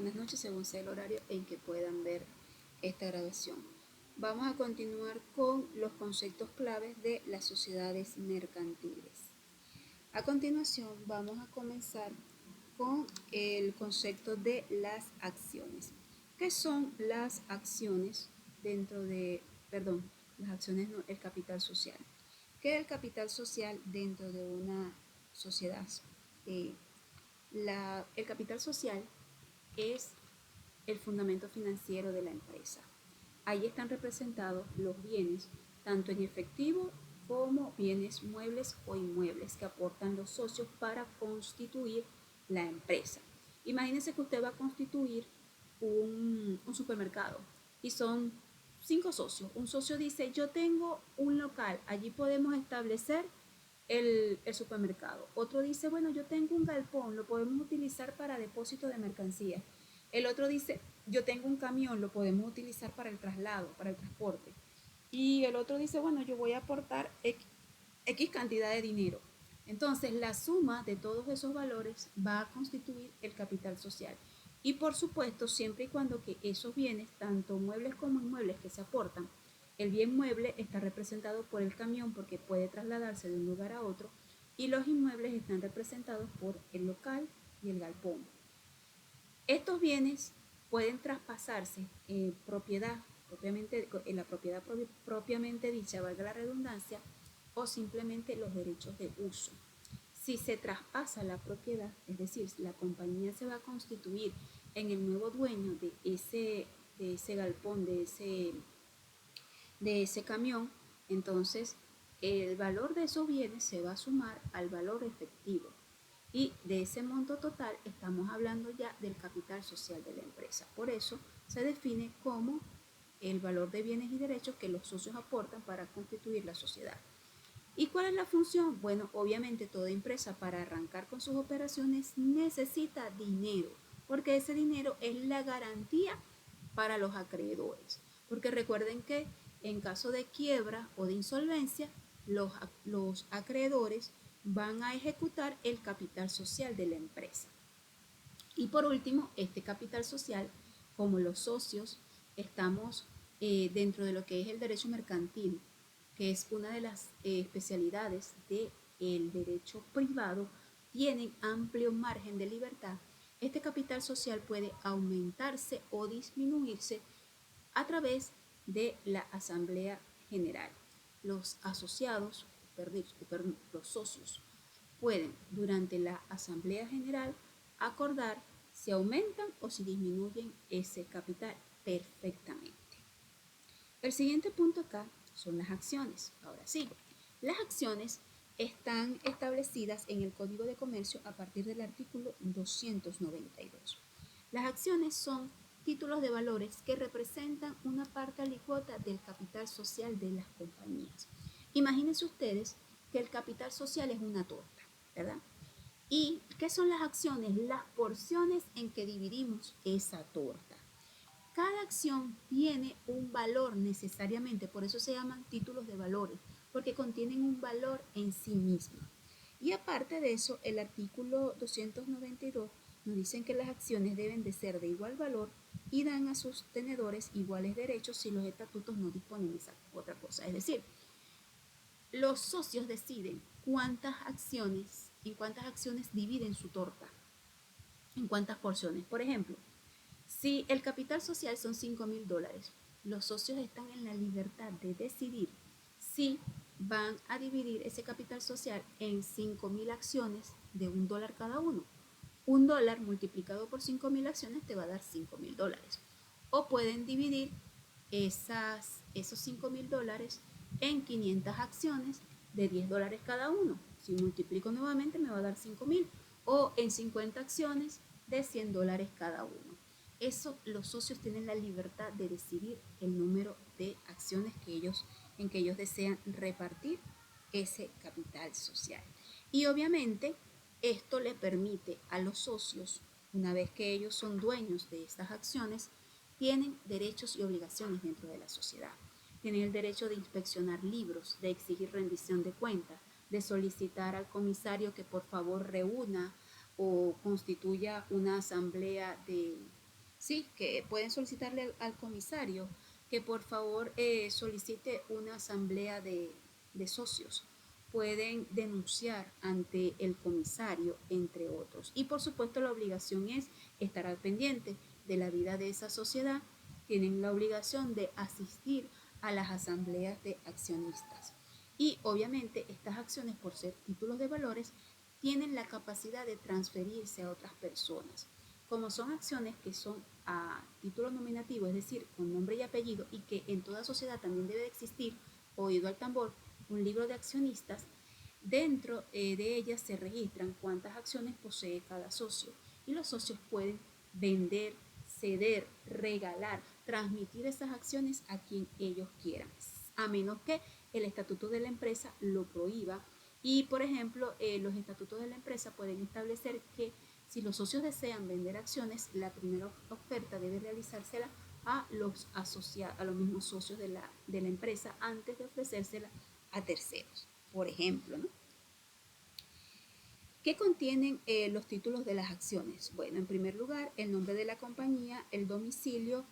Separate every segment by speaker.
Speaker 1: buenas noches según sea el horario en que puedan ver esta grabación. Vamos a continuar con los conceptos claves de las sociedades mercantiles. A continuación vamos a comenzar con el concepto de las acciones. ¿Qué son las acciones las acciones no, el capital social? ¿Qué es el capital social dentro de una sociedad? El capital social es el fundamento financiero de la empresa. Ahí están representados los bienes, tanto en efectivo como bienes muebles o inmuebles que aportan los socios para constituir la empresa. Imagínense que usted va a constituir un supermercado y son 5 socios. Un socio dice, yo tengo un local, allí podemos establecer el supermercado. Otro dice, bueno, yo tengo un galpón, lo podemos utilizar para depósito de mercancías. El otro dice, yo tengo un camión, lo podemos utilizar para el traslado, para el transporte. Y el otro dice, bueno, yo voy a aportar X cantidad de dinero. Entonces, la suma de todos esos valores va a constituir el capital social. Y por supuesto, siempre y cuando que esos bienes, tanto muebles como inmuebles que se aportan, el bien mueble está representado por el camión porque puede trasladarse de un lugar a otro y los inmuebles están representados por el local y el galpón. Estos bienes pueden traspasarse en la propiedad propiamente dicha, valga la redundancia, o simplemente los derechos de uso. Si se traspasa la propiedad, es decir, la compañía se va a constituir en el nuevo dueño de ese galpón, de ese camión, entonces el valor de esos bienes se va a sumar al valor efectivo. Y de ese monto total estamos hablando ya del capital social de la empresa. Por eso se define como el valor de bienes y derechos que los socios aportan para constituir la sociedad. ¿Y cuál es la función? Bueno, obviamente toda empresa para arrancar con sus operaciones necesita dinero, porque ese dinero es la garantía para los acreedores. Porque recuerden que en caso de quiebra o de insolvencia, los acreedores van a ejecutar el capital social de la empresa. Y por último, este capital social, como los socios estamos dentro de lo que es el derecho mercantil, que es una de las especialidades del derecho privado, tienen amplio margen de libertad. Este capital social puede aumentarse o disminuirse a través de la Asamblea General. Los asociados, los socios, pueden durante la Asamblea General acordar si aumentan o si disminuyen ese capital perfectamente. El siguiente punto acá son las acciones. Ahora sí, las acciones están establecidas en el Código de Comercio a partir del artículo 292. Las acciones son títulos de valores que representan una parte alícuota del capital social de las compañías. Imagínense ustedes que el capital social es una torta, ¿verdad? ¿Y qué son las acciones? Las porciones en que dividimos esa torta. Cada acción tiene un valor necesariamente, por eso se llaman títulos de valores, porque contienen un valor en sí mismo. Y aparte de eso, el artículo 292 nos dicen que las acciones deben de ser de igual valor y dan a sus tenedores iguales derechos si los estatutos no disponen esa otra cosa. Es decir, los socios deciden en cuántas acciones dividen su torta, en cuántas porciones. Por ejemplo, si el capital social son $5,000, los socios están en la libertad de decidir si van a dividir ese capital social en 5,000 acciones de $1 cada uno. $1 multiplicado por 5,000 acciones te va a dar $5,000. O pueden dividir esos $5,000 en 500 acciones de $10 cada uno. Si multiplico nuevamente me va a dar 5,000. O en 50 acciones de $100 cada uno. Eso, los socios tienen la libertad de decidir el número de acciones en que ellos desean repartir ese capital social. Y obviamente esto le permite a los socios, una vez que ellos son dueños de estas acciones, tienen derechos y obligaciones dentro de la sociedad. Tienen el derecho de inspeccionar libros, de exigir rendición de cuentas, de solicitar al comisario que por favor reúna o constituya una asamblea Sí, que pueden solicitarle al comisario que por favor solicite una asamblea de socios. Pueden denunciar ante el comisario, entre otros. Y por supuesto la obligación es estar al pendiente de la vida de esa sociedad. Tienen la obligación de asistir a las asambleas de accionistas. Y obviamente estas acciones, por ser títulos de valores, tienen la capacidad de transferirse a otras personas. Como son acciones que son a título nominativo, es decir, con nombre y apellido, y que en toda sociedad también debe existir, oído al tambor, un libro de accionistas, dentro de ellas se registran cuántas acciones posee cada socio y los socios pueden vender, ceder, regalar, transmitir esas acciones a quien ellos quieran, a menos que el estatuto de la empresa lo prohíba. Y por ejemplo, los estatutos de la empresa pueden establecer que si los socios desean vender acciones, la primera oferta debe realizársela a los asociados, a los mismos socios de la empresa antes de ofrecérsela a terceros. Por ejemplo, ¿no? ¿Qué contienen los títulos de las acciones? Bueno, en primer lugar, el nombre de la compañía, el domicilio,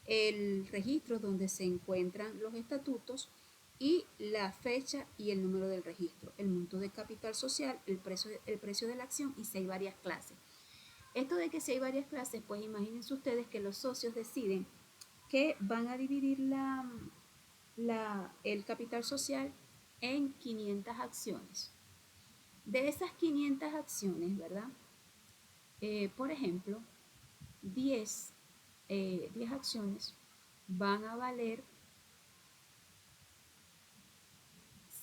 Speaker 1: el registro donde se encuentran los estatutos y la fecha y el número del registro, el monto de capital social, el precio de la acción y si hay varias clases. Esto de que si hay varias clases, pues imagínense ustedes que los socios deciden que van a dividir el capital social en 500 acciones. De esas 500 acciones, ¿verdad? Por ejemplo, 10, 10 acciones van a valer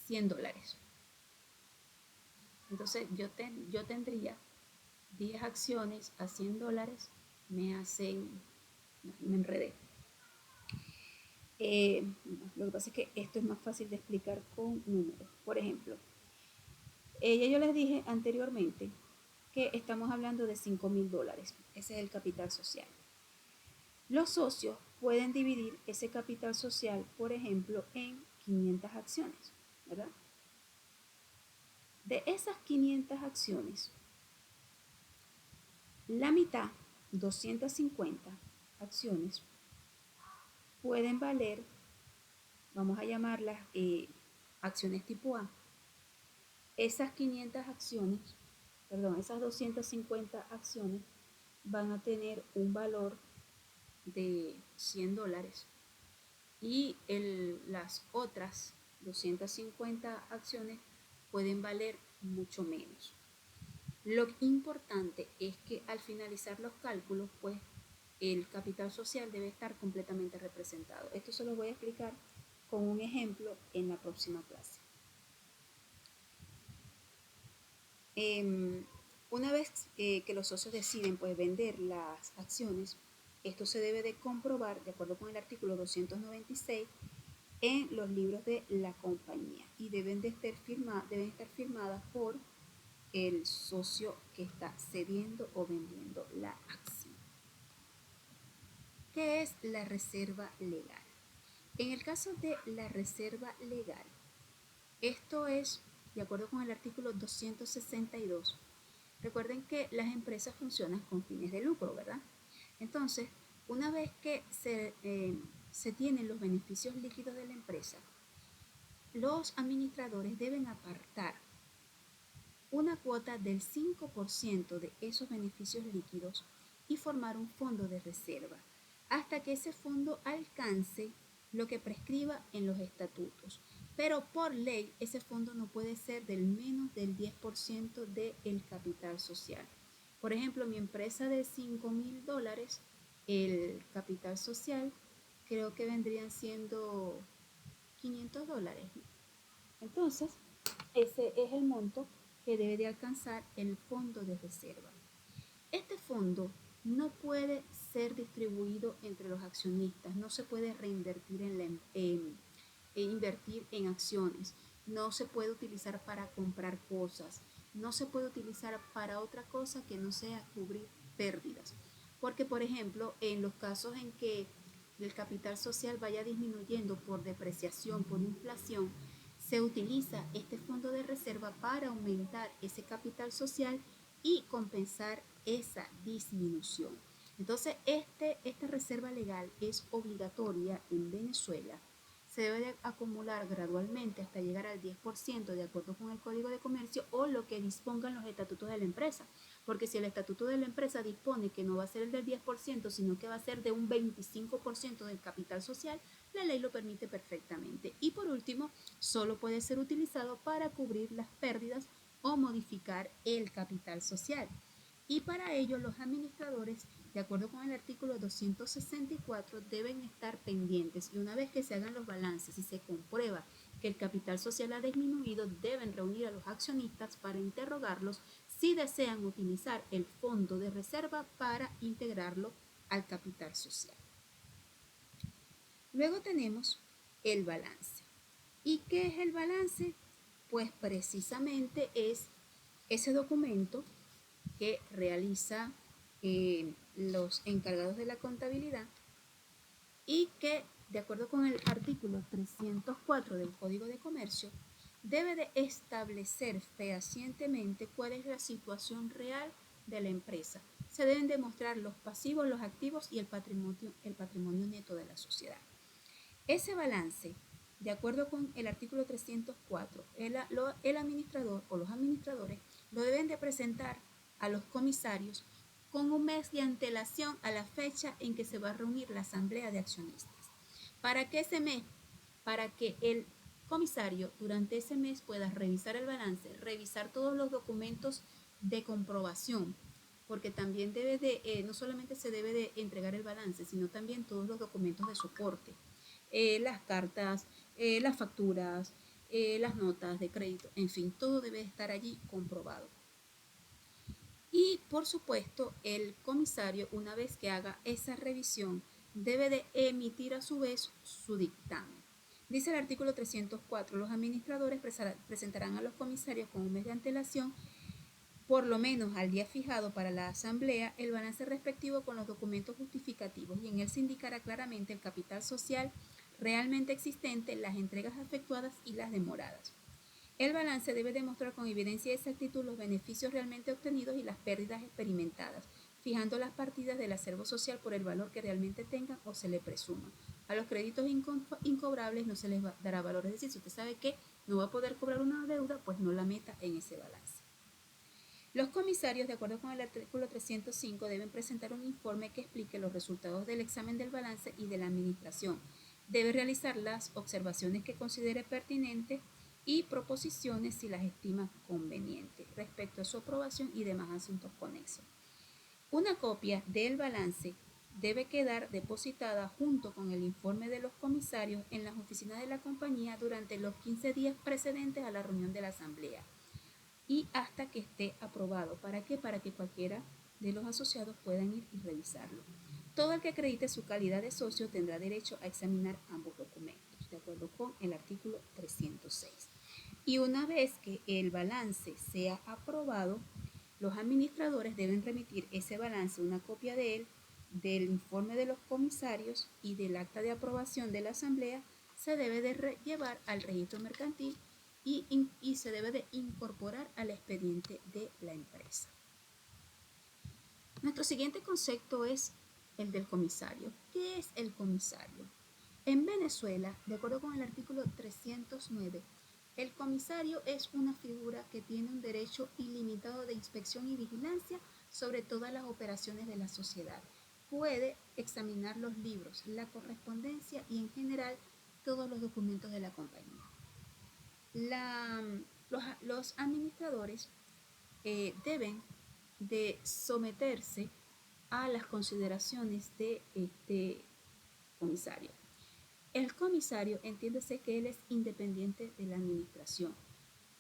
Speaker 1: $100. Entonces yo tendría 10 acciones a $100, me hacen, me enredé. Lo que pasa es que esto es más fácil de explicar con números. Por ejemplo, ya yo les dije anteriormente que estamos hablando de $5,000. Ese es el capital social. Los socios pueden dividir ese capital social, por ejemplo, en 500 acciones, ¿verdad? De esas 500 acciones, la mitad, 250 acciones, pueden valer, vamos a llamarlas acciones tipo A. Esas 500 acciones, perdón, esas 250 acciones van a tener un valor de $100 y las otras 250 acciones pueden valer mucho menos. Lo importante es que al finalizar los cálculos, pues el capital social debe estar completamente representado. Esto se lo voy a explicar con un ejemplo en la próxima clase. Una vez que los socios deciden pues vender las acciones, esto se debe de comprobar de acuerdo con el artículo 296 en los libros de la compañía y deben estar firmadas por el socio que está cediendo o vendiendo la acción. ¿Qué es la reserva legal? En el caso de la reserva legal, esto es de acuerdo con el artículo 262. Recuerden que las empresas funcionan con fines de lucro, ¿verdad? Entonces, una vez que se tienen los beneficios líquidos de la empresa, los administradores deben apartar una cuota del 5% de esos beneficios líquidos y formar un fondo de reserva hasta que ese fondo alcance lo que prescriba en los estatutos. Pero por ley ese fondo no puede ser del menos del 10% del capital social. Por ejemplo, mi empresa de $5,000, el capital social creo que vendrían siendo $500. Entonces, ese es el monto que debe de alcanzar el fondo de reserva. Este fondo no puede ser distribuido entre los accionistas, no se puede reinvertir invertir en acciones, no se puede utilizar para comprar cosas, no se puede utilizar para otra cosa que no sea cubrir pérdidas. Porque, por ejemplo, en los casos en que el capital social vaya disminuyendo por depreciación, por inflación, se utiliza este fondo de reserva para aumentar ese capital social y compensar esa disminución. Entonces, esta reserva legal es obligatoria en Venezuela. Se debe de acumular gradualmente hasta llegar al 10% de acuerdo con el Código de Comercio o lo que dispongan los estatutos de la empresa. Porque si el estatuto de la empresa dispone que no va a ser el del 10%, sino que va a ser de un 25% del capital social, la ley lo permite perfectamente. Y por último, solo puede ser utilizado para cubrir las pérdidas o modificar el capital social. Y para ello los administradores, de acuerdo con el artículo 264, deben estar pendientes y una vez que se hagan los balances y se comprueba que el capital social ha disminuido, deben reunir a los accionistas para interrogarlos si desean utilizar el fondo de reserva para integrarlo al capital social. Luego tenemos el balance. ¿Y qué es el balance? Pues precisamente es ese documento que realiza los encargados de la contabilidad y que, de acuerdo con el artículo 304 del Código de Comercio, debe de establecer fehacientemente cuál es la situación real de la empresa. Se deben demostrar los pasivos, los activos y el patrimonio neto de la sociedad. Ese balance, de acuerdo con el artículo 304, el administrador o los administradores lo deben de presentar a los comisarios con un mes de antelación a la fecha en que se va a reunir la asamblea de accionistas. ¿Para qué ese mes? Para que el comisario durante ese mes pueda revisar el balance, revisar todos los documentos de comprobación, porque también no solamente se debe de entregar el balance, sino también todos los documentos de soporte, las cartas, las facturas, las notas de crédito, en fin, todo debe estar allí comprobado. Y por supuesto, el comisario, una vez que haga esa revisión, debe de emitir a su vez su dictamen. Dice el artículo 304, los administradores presentarán a los comisarios con un mes de antelación, por lo menos al día fijado para la asamblea, el balance respectivo con los documentos justificativos y en él se indicará claramente el capital social realmente existente, las entregas efectuadas y las demoradas. El balance debe demostrar con evidencia y exactitud los beneficios realmente obtenidos y las pérdidas experimentadas, fijando las partidas del acervo social por el valor que realmente tengan o se le presuma. A los créditos incobrables no se les dará valor, es decir, si usted sabe que no va a poder cobrar una deuda, pues no la meta en ese balance. Los comisarios, de acuerdo con el artículo 305, deben presentar un informe que explique los resultados del examen del balance y de la administración. Debe realizar las observaciones que considere pertinentes y proposiciones si las estima convenientes respecto a su aprobación y demás asuntos conexos. Una copia del balance debe quedar depositada junto con el informe de los comisarios en las oficinas de la compañía durante los 15 días precedentes a la reunión de la asamblea y hasta que esté aprobado. ¿Para qué? Para que cualquiera de los asociados puedan ir y revisarlo. Todo el que acredite su calidad de socio tendrá derecho a examinar ambos documentos, de acuerdo con el artículo 306. Y una vez que el balance sea aprobado, los administradores deben remitir ese balance, una copia de él, del informe de los comisarios y del acta de aprobación de la asamblea, se debe de llevar al registro mercantil y se debe de incorporar al expediente de la empresa. Nuestro siguiente concepto es el del comisario. ¿Qué es el comisario? En Venezuela, de acuerdo con el artículo 309, el comisario es una figura que tiene un derecho ilimitado de inspección y vigilancia sobre todas las operaciones de la sociedad. Puede examinar los libros, la correspondencia y en general todos los documentos de la compañía. Los administradores deben de someterse a las consideraciones de este comisario. El comisario, entiéndase que él es independiente de la administración.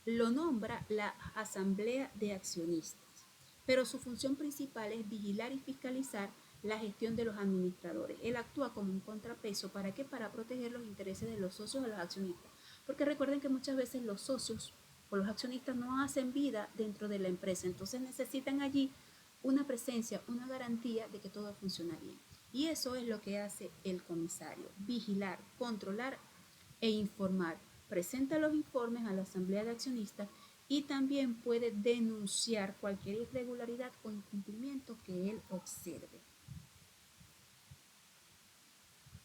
Speaker 1: Lo nombra la asamblea de accionistas, pero su función principal es vigilar y fiscalizar la gestión de los administradores. Él actúa como un contrapeso. ¿Para qué? Para proteger los intereses de los socios o los accionistas. Porque recuerden que muchas veces los socios o los accionistas no hacen vida dentro de la empresa. Entonces necesitan allí una presencia, una garantía de que todo funciona bien. Y eso es lo que hace el comisario: vigilar, controlar e informar. Presenta los informes a la asamblea de accionistas y también puede denunciar cualquier irregularidad o incumplimiento que él observe.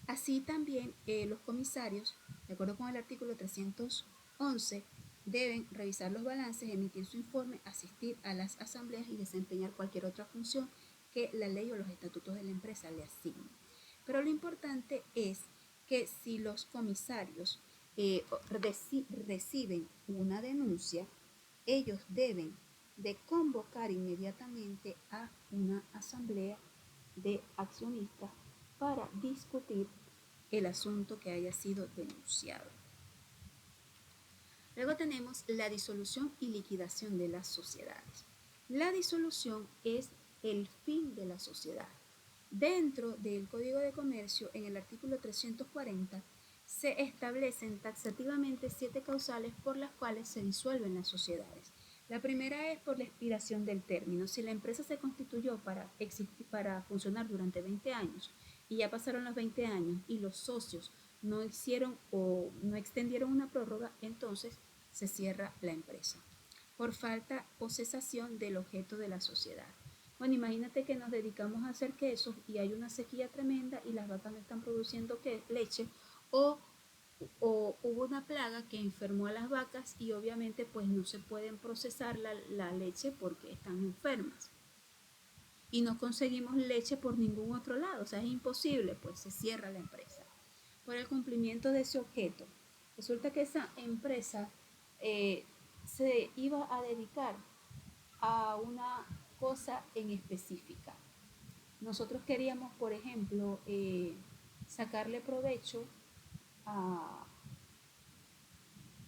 Speaker 1: Así también los comisarios, de acuerdo con el artículo 311, deben revisar los balances, emitir su informe, asistir a las asambleas y desempeñar cualquier otra función que la ley o los estatutos de la empresa le asignen. Pero lo importante es que si los comisarios reciben una denuncia, ellos deben de convocar inmediatamente a una asamblea de accionistas para discutir el asunto que haya sido denunciado. Luego tenemos la disolución y liquidación de las sociedades. La disolución es el fin de la sociedad. Dentro del Código de Comercio, en el artículo 340, se establecen taxativamente 7 causales por las cuales se disuelven las sociedades. La primera es por la expiración del término. Si la empresa se constituyó para funcionar durante 20 años y ya pasaron los 20 años y los socios no hicieron o no extendieron una prórroga, entonces se cierra la empresa. Por falta o cesación del objeto de la sociedad. Bueno, imagínate que nos dedicamos a hacer quesos y hay una sequía tremenda y las vacas no están produciendo leche o hubo una plaga que enfermó a las vacas y obviamente pues no se pueden procesar la leche porque están enfermas y no conseguimos leche por ningún otro lado, o sea, es imposible, pues se cierra la empresa por el cumplimiento de ese objeto. Resulta que esa empresa se iba a dedicar a una cosa en específica. Nosotros queríamos, por ejemplo, sacarle provecho a,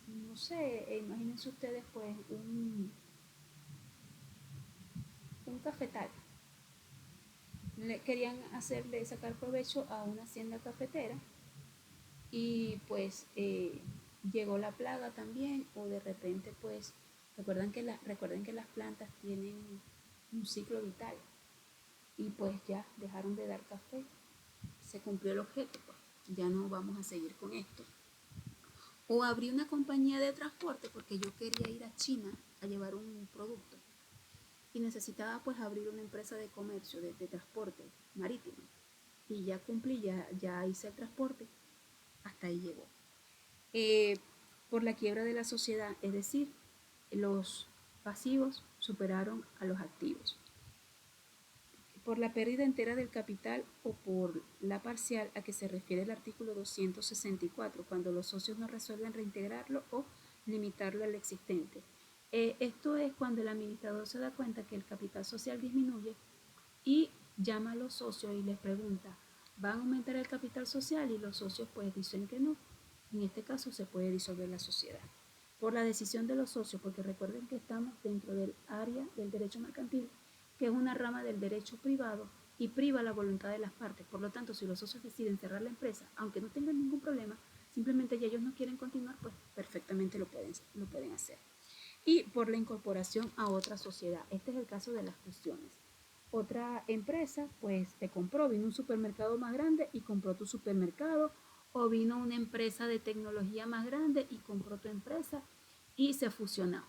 Speaker 1: no sé, imagínense ustedes pues un cafetal. Querían hacerle sacar provecho a una hacienda cafetera y pues llegó la plaga también o de repente pues recuerden que las plantas tienen un ciclo vital y pues ya dejaron de dar café, se cumplió el objeto, pues ya no vamos a seguir con esto. O abrí una compañía de transporte porque yo quería ir a China a llevar un producto y necesitaba pues abrir una empresa de comercio, de transporte marítimo. Y ya cumplí, ya hice el transporte, hasta ahí llegó. Por la quiebra de la sociedad, es decir, los pasivos superaron a los activos. Por la pérdida entera del capital o por la parcial a que se refiere el artículo 264, cuando los socios no resuelven reintegrarlo o limitarlo al existente. Esto es cuando el administrador se da cuenta que el capital social disminuye y llama a los socios y les pregunta, ¿van a aumentar el capital social? Y los socios pues dicen que no. En este caso se puede disolver la sociedad. Por la decisión de los socios, porque recuerden que estamos dentro del área del derecho mercantil, que es una rama del derecho privado y priva la voluntad de las partes. Por lo tanto, si los socios deciden cerrar la empresa, aunque no tengan ningún problema, simplemente ya ellos no quieren continuar, pues perfectamente lo pueden hacer. Y por la incorporación a otra sociedad. Este es el caso de las fusiones. Otra empresa, pues te compró, vino un supermercado más grande y compró tu supermercado, o vino una empresa de tecnología más grande y compró tu empresa y se fusionó.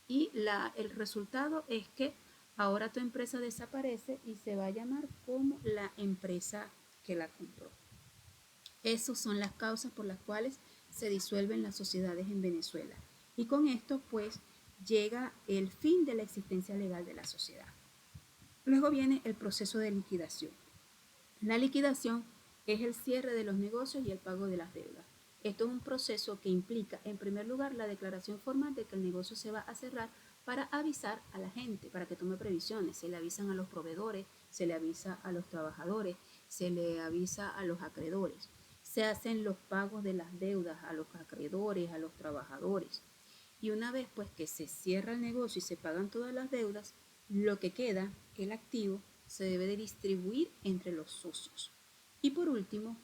Speaker 1: Y el resultado es que ahora tu empresa desaparece y se va a llamar como la empresa que la compró. Esas son las causas por las cuales se disuelven las sociedades en Venezuela. Y con esto pues llega el fin de la existencia legal de la sociedad. Luego viene el proceso de liquidación. La liquidación es el cierre de los negocios y el pago de las deudas. Esto es un proceso que implica, en primer lugar, la declaración formal de que el negocio se va a cerrar para avisar a la gente, para que tome previsiones. Se le avisan a los proveedores, se le avisa a los trabajadores, se le avisa a los acreedores. Se hacen los pagos de las deudas a los acreedores, a los trabajadores. Y una vez pues que se cierra el negocio y se pagan todas las deudas, lo que queda, el activo, se debe de distribuir entre los socios. Y por último,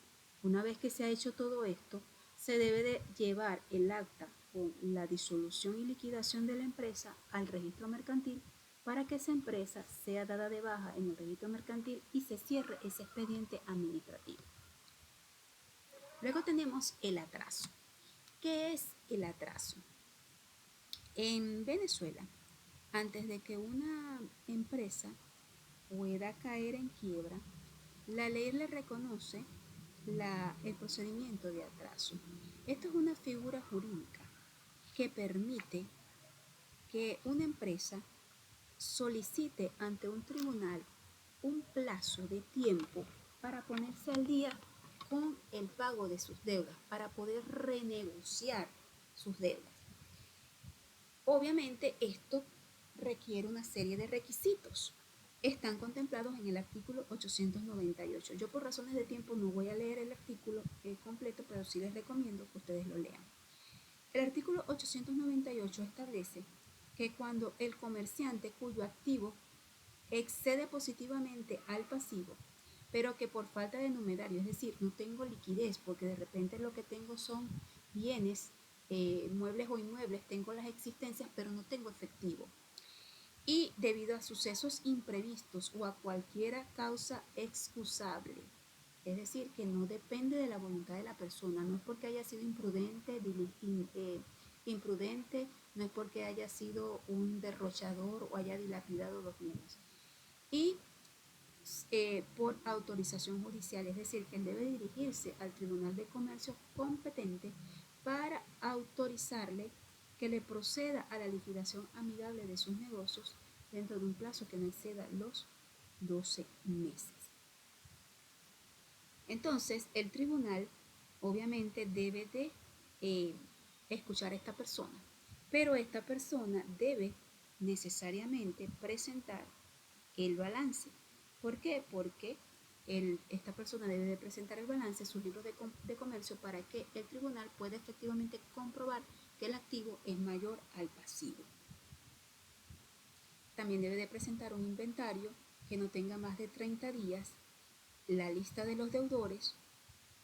Speaker 1: una vez que se ha hecho todo esto, se debe de llevar el acta con la disolución y liquidación de la empresa al registro mercantil para que esa empresa sea dada de baja en el registro mercantil y se cierre ese expediente administrativo. Luego tenemos el atraso. ¿Qué es el atraso? En Venezuela, antes de que una empresa pueda caer en quiebra, la ley le reconoce el procedimiento de atraso. Esto es una figura jurídica que permite que una empresa solicite ante un tribunal un plazo de tiempo para ponerse al día con el pago de sus deudas, para poder renegociar sus deudas. Obviamente esto requiere una serie de requisitos. Están contemplados en el artículo 898. Yo por razones de tiempo no voy a leer el artículo completo, pero sí les recomiendo que ustedes lo lean. El artículo 898 establece que cuando el comerciante cuyo activo excede positivamente al pasivo, pero que por falta de numerario, es decir, no tengo liquidez porque de repente lo que tengo son bienes, muebles o inmuebles, tengo las existencias, pero no tengo efectivo. Y debido a sucesos imprevistos o a cualquiera causa excusable, es decir, que no depende de la voluntad de la persona, no es porque haya sido imprudente, no es porque haya sido un derrochador o haya dilapidado los bienes. Y por autorización judicial, es decir, que él debe dirigirse al Tribunal de Comercio competente para autorizarle que le proceda a la liquidación amigable de sus negocios dentro de un plazo que no exceda los 12 meses. Entonces, el tribunal obviamente debe de escuchar a esta persona, pero esta persona debe necesariamente presentar el balance. ¿Por qué? Porque esta persona debe de presentar el balance, sus libros de comercio, para que el tribunal pueda efectivamente comprobar que el activo es mayor al pasivo. También debe de presentar un inventario que no tenga más de 30 días, la lista de los deudores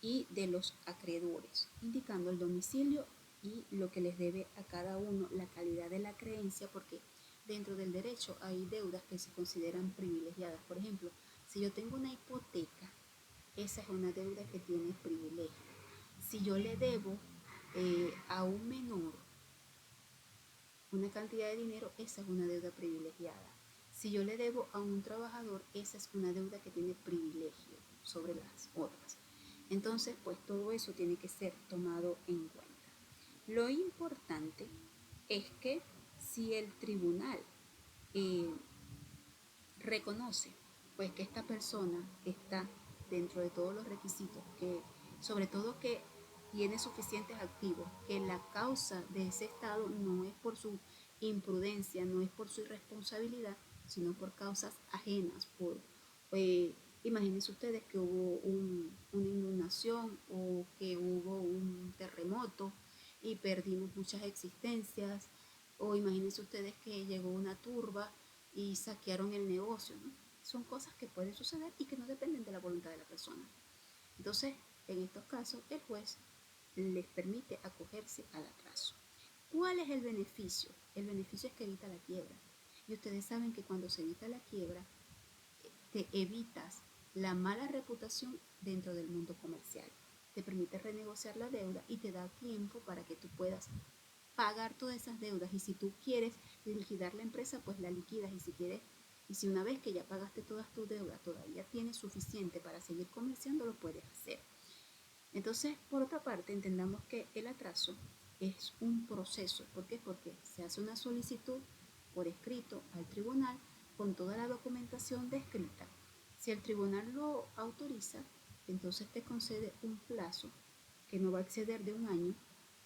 Speaker 1: y de los acreedores, indicando el domicilio y lo que les debe a cada uno, la calidad de la creencia, porque dentro del derecho hay deudas que se consideran privilegiadas. Por ejemplo, si yo tengo una hipoteca, esa es una deuda que tiene privilegio. Si yo le debo a un menor una cantidad de dinero, esa es una deuda privilegiada. Si yo le debo a un trabajador, esa es una deuda que tiene privilegio sobre las otras. Entonces, pues todo eso tiene que ser tomado en cuenta. Lo importante es que si el tribunal reconoce pues que esta persona está dentro de todos los requisitos, que sobre todo que tiene suficientes activos, que la causa de ese estado no es por su imprudencia, no es por su irresponsabilidad, sino por causas ajenas, imagínense ustedes que hubo una inundación o que hubo un terremoto y perdimos muchas existencias, o imagínense ustedes que llegó una turba y saquearon el negocio, ¿no? Son cosas que pueden suceder y que no dependen de la voluntad de la persona. Entonces, en estos casos, el juez les permite acogerse al atraso. ¿Cuál es el beneficio? El beneficio es que evita la quiebra. Y ustedes saben que cuando se evita la quiebra, te evitas la mala reputación dentro del mundo comercial. Te permite renegociar la deuda y te da tiempo para que tú puedas pagar todas esas deudas, y si tú quieres liquidar la empresa, pues la liquidas, y si quieres, y si una vez que ya pagaste todas tus deudas todavía tienes suficiente para seguir comerciando, lo puedes hacer. Entonces, por otra parte, entendamos que el atraso es un proceso. ¿Por qué? Porque se hace una solicitud por escrito al tribunal con toda la documentación descrita. Si el tribunal lo autoriza, entonces te concede un plazo que no va a exceder de un año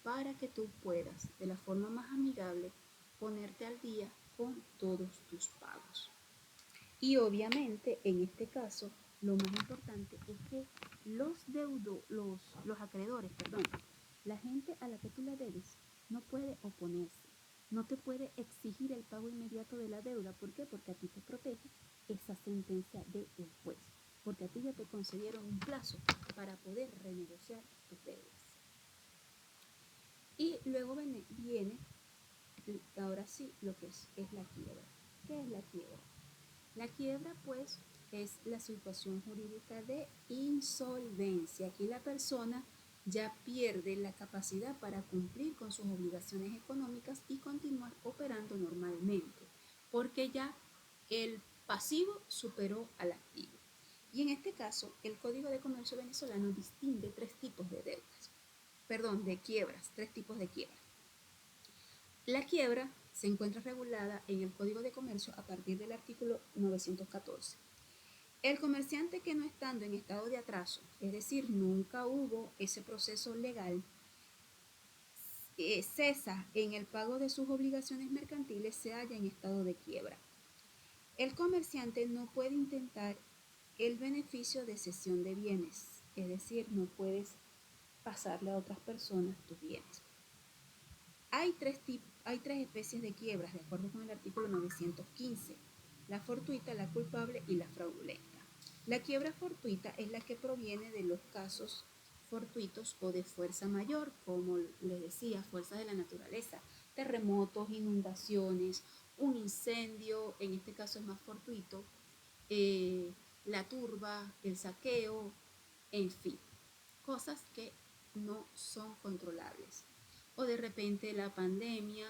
Speaker 1: para que tú puedas, de la forma más amigable, ponerte al día con todos tus pagos. Y obviamente, en este caso, lo más importante es que los acreedores, la gente a la que tú le debes, no puede oponerse, no te puede exigir el pago inmediato de la deuda. ¿Por qué? Porque a ti te protege esa sentencia del juez, porque a ti ya te concedieron un plazo para poder renegociar tus deudas. Y luego viene ahora sí lo que es la quiebra. ¿Qué es la quiebra? La quiebra, pues, es la situación jurídica de insolvencia. Aquí la persona ya pierde la capacidad para cumplir con sus obligaciones económicas y continuar operando normalmente, porque ya el pasivo superó al activo. Y en este caso, el Código de Comercio venezolano distingue tres tipos de deudas, perdón, de quiebras, tres tipos de quiebras. La quiebra se encuentra regulada en el Código de Comercio a partir del artículo 914. El comerciante que no estando en estado de atraso, es decir, nunca hubo ese proceso legal, cesa en el pago de sus obligaciones mercantiles, se halla en estado de quiebra. El comerciante no puede intentar el beneficio de cesión de bienes, es decir, no puedes pasarle a otras personas tus bienes. Hay tres especies de quiebras, de acuerdo con el artículo 915, la fortuita, la culpable y la fraudulenta. La quiebra fortuita es la que proviene de los casos fortuitos o de fuerza mayor, como les decía, fuerzas de la naturaleza, terremotos, inundaciones, un incendio, en este caso es más fortuito, la turba, el saqueo, en fin, cosas que no son controlables. O de repente la pandemia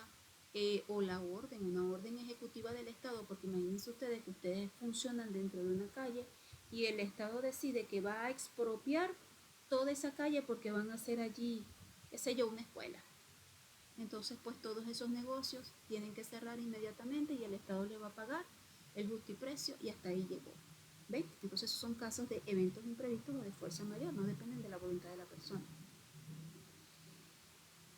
Speaker 1: o la orden, una orden ejecutiva del Estado, porque imagínense ustedes que ustedes funcionan dentro de una calle y el Estado decide que va a expropiar toda esa calle porque van a hacer allí, qué sé yo, una escuela. Entonces, pues todos esos negocios tienen que cerrar inmediatamente y el Estado le va a pagar el justiprecio y hasta ahí llegó. ¿Ven? Entonces son casos de eventos imprevistos o de fuerza mayor, no dependen de la voluntad de la persona.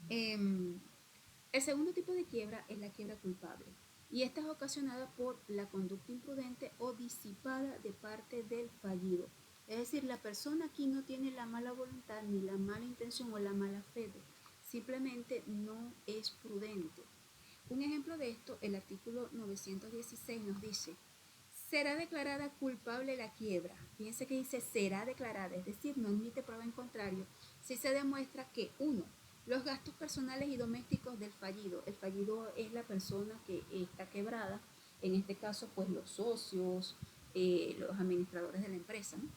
Speaker 1: El segundo tipo de quiebra es la quiebra culpable y esta es ocasionada por la conducta imprudente o disipada de parte del fallido. Es decir, la persona aquí no tiene la mala voluntad ni la mala intención o la mala fe, simplemente no es prudente. Un ejemplo de esto, el artículo 916 nos dice: será declarada culpable la quiebra. Fíjense que dice será declarada, es decir, no admite prueba en contrario, si se demuestra que 1. Los gastos personales y domésticos del fallido. El fallido es la persona que está quebrada, en este caso, pues los socios, los administradores de la empresa, ¿no?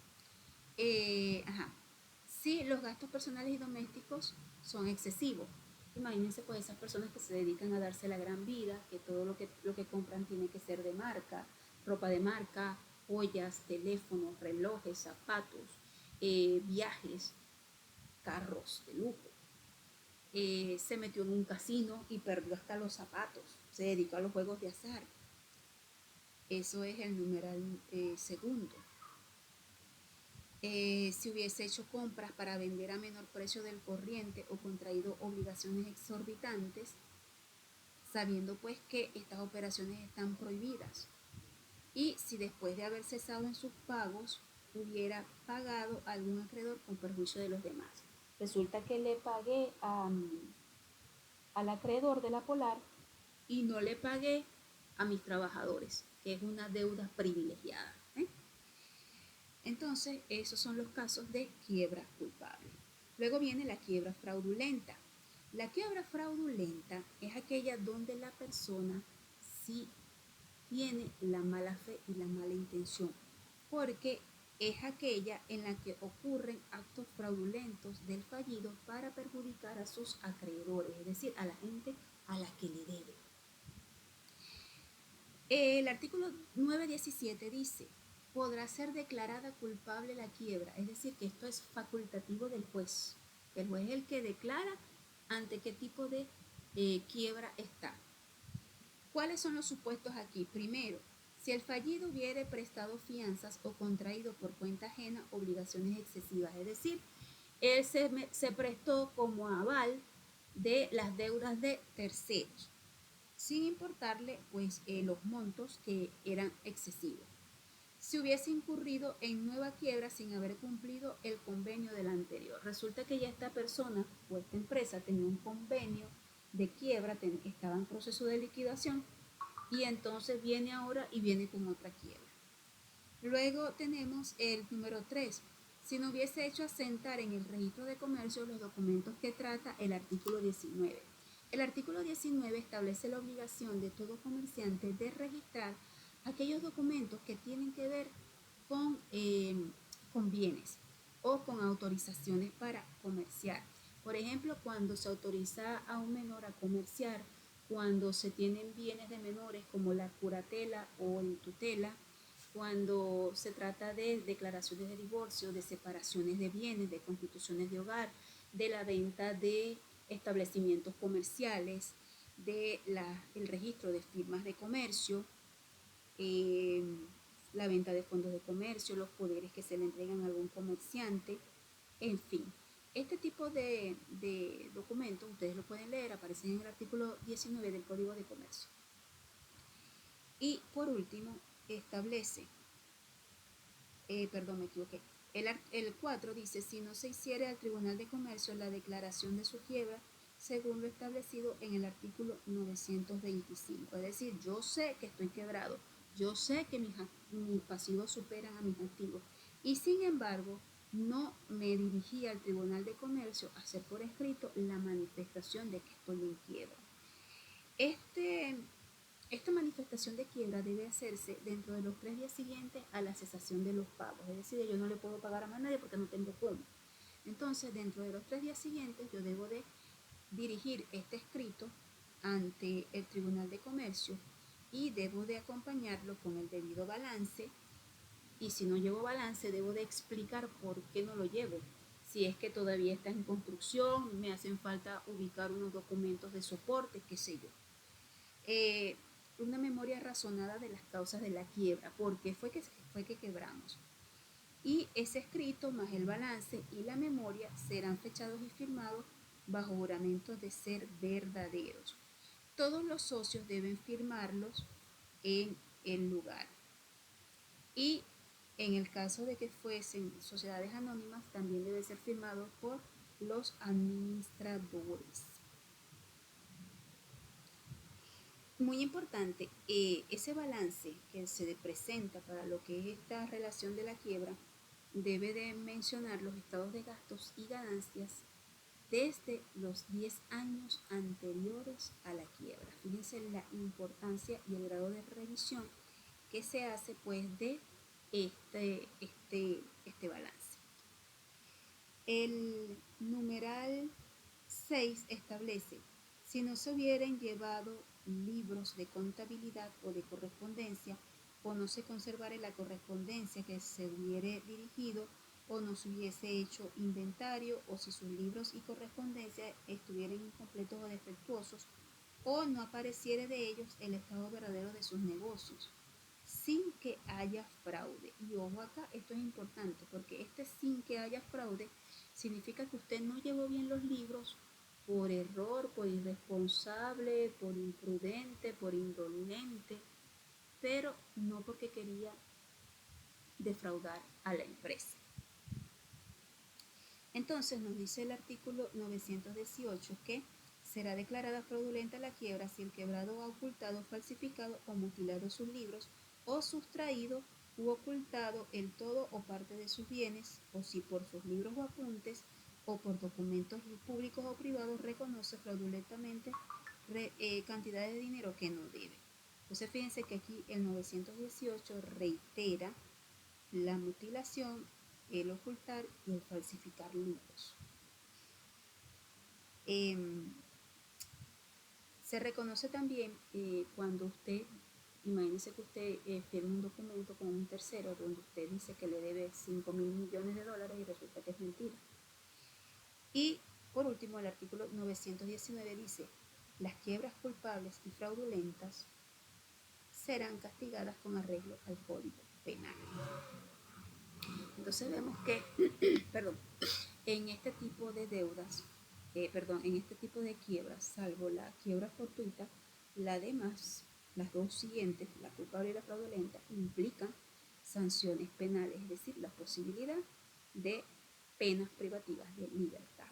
Speaker 1: Si los gastos personales y domésticos son excesivos. Imagínense pues esas personas que se dedican a darse la gran vida, que todo lo que compran tiene que ser de marca, ropa de marca, joyas, teléfonos, relojes, zapatos, viajes, carros de lujo. Se metió en un casino y perdió hasta los zapatos, se dedicó a los juegos de azar. Eso es el numeral segundo. Si hubiese hecho compras para vender a menor precio del corriente o contraído obligaciones exorbitantes, sabiendo pues que estas operaciones están prohibidas. Y si después de haber cesado en sus pagos hubiera pagado a algún acreedor con perjuicio de los demás. Resulta que le pagué al acreedor de la Polar y no le pagué a mis trabajadores, que es una deuda privilegiada. Entonces, esos son los casos de quiebra culpable. Luego viene la quiebra fraudulenta. La quiebra fraudulenta es aquella donde la persona sí tiene la mala fe y la mala intención, porque es aquella en la que ocurren actos fraudulentos del fallido para perjudicar a sus acreedores, es decir, a la gente a la que le debe. El artículo 917 dice: podrá ser declarada culpable la quiebra, es decir, que esto es facultativo del juez. El juez es el que declara ante qué tipo de quiebra está. ¿Cuáles son los supuestos aquí? Primero, si el fallido hubiere prestado fianzas o contraído por cuenta ajena obligaciones excesivas, es decir, él se prestó como aval de las deudas de terceros, sin importarle pues los montos que eran excesivos. Si hubiese incurrido en nueva quiebra sin haber cumplido el convenio del anterior. Resulta que ya esta persona o esta empresa tenía un convenio de quiebra, estaba en proceso de liquidación y entonces viene ahora y viene con otra quiebra. Luego tenemos el número 3. Si no hubiese hecho asentar en el registro de comercio los documentos que trata el artículo 19. El artículo 19 establece la obligación de todo comerciante de registrar aquellos documentos que tienen que ver con bienes o con autorizaciones para comerciar. Por ejemplo, cuando se autoriza a un menor a comerciar, cuando se tienen bienes de menores como la curatela o en tutela, cuando se trata de declaraciones de divorcio, de separaciones de bienes, de constituciones de hogar, de la venta de establecimientos comerciales, de el registro de firmas de comercio, eh, la venta de fondos de comercio, los poderes que se le entregan a algún comerciante, en fin. Este tipo de documentos, ustedes lo pueden leer, aparecen en el artículo 19 del Código de Comercio. Y por último, establece, perdón, me equivoqué, el 4 dice, si no se hiciere al Tribunal de Comercio la declaración de su quiebra, según lo establecido en el artículo 925. Es decir, yo sé que estoy quebrado, yo sé que mis pasivos superan a mis activos, y sin embargo, no me dirigí al Tribunal de Comercio a hacer por escrito la manifestación de que estoy en quiebra. Esta manifestación de quiebra debe hacerse dentro de los 3 días siguientes a la cesación de los pagos. Es decir, yo no le puedo pagar a más nadie porque no tengo cómo. Entonces, dentro de los 3 días siguientes, yo debo de dirigir este escrito ante el Tribunal de Comercio y debo de acompañarlo con el debido balance. Y si no llevo balance, debo de explicar por qué no lo llevo. Si es que todavía está en construcción, me hacen falta ubicar unos documentos de soporte, qué sé yo. Una memoria razonada de las causas de la quiebra, por qué fue que quebramos. Y ese escrito más el balance y la memoria serán fechados y firmados bajo juramento de ser verdaderos. Todos los socios deben firmarlos en el lugar. Y en el caso de que fuesen sociedades anónimas, también debe ser firmado por los administradores. Muy importante, ese balance que se presenta para lo que es esta relación de la quiebra debe de mencionar los estados de gastos y ganancias desde los 10 años anteriores a la quiebra. Fíjense la importancia y el grado de revisión que se hace pues de este balance. El numeral 6 establece, si no se hubieran llevado libros de contabilidad o de correspondencia, o no se conservara la correspondencia que se hubiere dirigido, o no se hubiese hecho inventario, o si sus libros y correspondencia estuvieran incompletos o defectuosos, o no apareciere de ellos el estado verdadero de sus negocios, sin que haya fraude. Y ojo acá, esto es importante, porque sin que haya fraude significa que usted no llevó bien los libros por error, por irresponsable, por imprudente, por indolente, pero no porque quería defraudar a la empresa. Entonces nos dice el artículo 918 que será declarada fraudulenta la quiebra si el quebrado ha ocultado, falsificado o mutilado sus libros, o sustraído u ocultado el todo o parte de sus bienes, o si por sus libros o apuntes o por documentos públicos o privados reconoce fraudulentamente cantidades de dinero que no debe. Entonces fíjense que aquí el 918 reitera la mutilación, el ocultar y el falsificar libros. Se reconoce también cuando usted, imagínese que usted firma un documento con un tercero donde usted dice que le debe 5.000 millones de dólares y resulta que es mentira. Y por último, el artículo 919 dice, las quiebras culpables y fraudulentas serán castigadas con arreglo al Código Penal. Entonces vemos que, en este tipo de deudas, en este tipo de quiebras, salvo la quiebra fortuita, las dos siguientes, la culpable y la fraudulenta, implican sanciones penales, es decir, la posibilidad de penas privativas de libertad.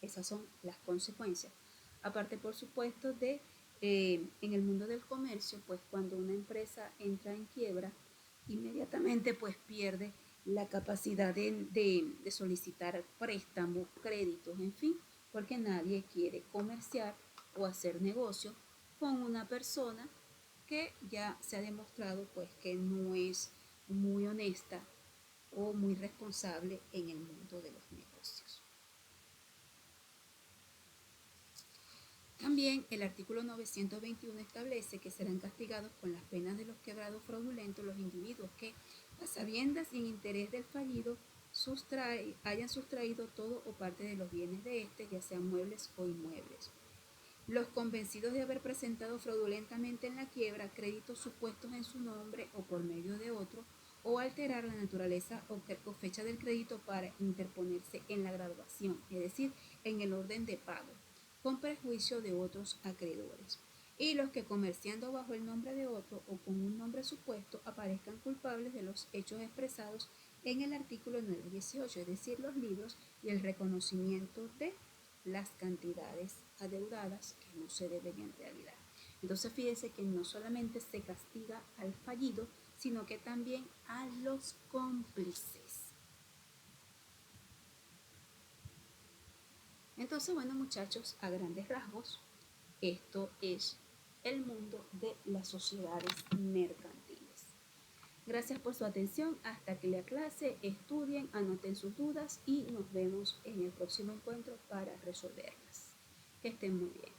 Speaker 1: Esas son las consecuencias. Aparte, por supuesto, de en el mundo del comercio, pues cuando una empresa entra en quiebra, inmediatamente pues pierde la capacidad de solicitar préstamos, créditos, en fin, porque nadie quiere comerciar o hacer negocio con una persona que ya se ha demostrado pues que no es muy honesta o muy responsable en el mundo de los negocios. También el artículo 921 establece que serán castigados con las penas de los quebrados fraudulentos los individuos que, a sabiendas y en interés del fallido, hayan sustraído todo o parte de los bienes de éste, ya sean muebles o inmuebles. Los convencidos de haber presentado fraudulentamente en la quiebra créditos supuestos en su nombre o por medio de otro, o alterar la naturaleza o fecha del crédito para interponerse en la graduación, es decir, en el orden de pago, con perjuicio de otros acreedores. Y los que comerciando bajo el nombre de otro o con un nombre supuesto aparezcan culpables de los hechos expresados en el artículo 918, es decir, los libros y el reconocimiento de las cantidades adeudadas que no se deben en realidad. Entonces fíjense que no solamente se castiga al fallido, sino que también a los cómplices. Entonces, bueno, muchachos, a grandes rasgos, esto es el mundo de las sociedades mercantiles. Gracias por su atención. Hasta que la clase, estudien, anoten sus dudas y nos vemos en el próximo encuentro para resolverlas. Que estén muy bien.